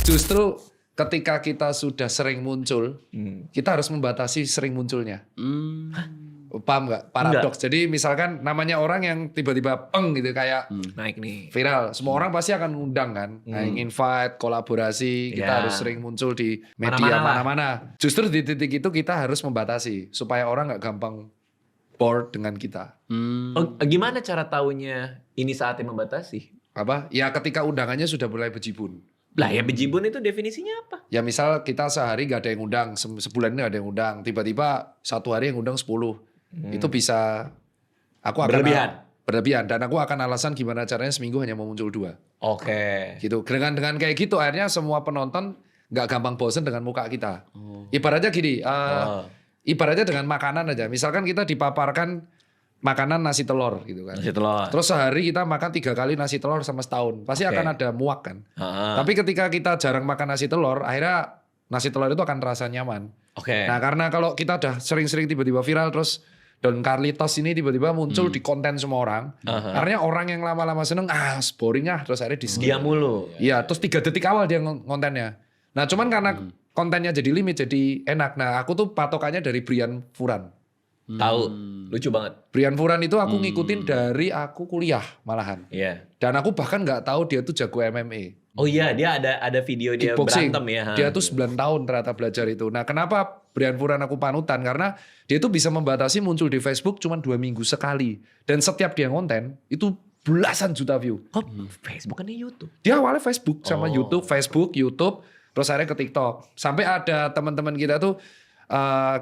Justru ketika kita sudah sering muncul, kita harus membatasi sering munculnya. Paham nggak? Paradoks. Jadi misalkan namanya orang yang tiba-tiba peng gitu kayak Naik nih. viral. Semua orang pasti akan ngundang kan. Invite, kolaborasi. Kita harus sering muncul di media mana-mana. Justru di titik itu kita harus membatasi. Supaya orang nggak gampang bored dengan kita. Oh, gimana cara taunya ini saatnya membatasi? Apa? Ya ketika undangannya sudah mulai bejibun. Lah ya bejibun itu definisinya apa? Ya misal kita sehari gak ada yang undang. Sebulan ini gak ada yang undang. Tiba-tiba satu hari yang undang 10. Itu bisa aku akan berlebihan dan aku akan alasan gimana caranya seminggu hanya mau muncul 2. Oke. Gitu. Dengan kayak gitu akhirnya semua penonton nggak gampang bosen dengan muka kita. Ibaratnya gini, ibaratnya dengan makanan aja. Misalkan kita dipaparkan makanan nasi telur gitu kan. Nasi telur. Terus sehari kita makan 3 kali nasi telur sama setahun, pasti akan ada muak kan. Tapi ketika kita jarang makan nasi telur, akhirnya nasi telur itu akan terasa nyaman. Oke. Nah karena kalau kita udah sering-sering tiba-tiba viral terus Don Carlitos ini tiba-tiba muncul di konten semua orang. Akhirnya orang yang lama-lama seneng, boring ah. Terus akhirnya di skip. Dia mulu. Iya, terus 3 detik awal dia kontennya. Nah cuman karena kontennya jadi limit, jadi enak. Nah aku tuh patokannya dari Brian Furan. Tahu. Lucu banget. Brian Furan itu aku ngikutin dari aku kuliah malahan. Iya. Dan aku bahkan nggak tahu dia tuh jago MMA. Oh iya, dia ada video dia Kickboxing. berantem ya. Dia tuh 9 tahun ternyata belajar itu. Nah kenapa Brian Furan aku panutan? Karena dia tuh bisa membatasi muncul di Facebook cuma 2 minggu sekali. Dan setiap dia konten itu belasan juta view. Oh, Facebook kan ini YouTube. Dia awalnya Facebook sama YouTube, Facebook, terus akhirnya ke TikTok. Sampai ada teman-teman kita tuh,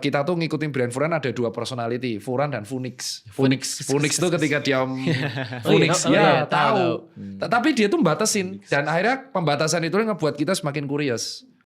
kita tuh ngikutin Brian Furan ada 2 personality, Furan dan Funix. Funix tuh ketika dia Funix tahu. Tapi dia tuh membatasin dan akhirnya pembatasan itu ngebuat kita semakin curious.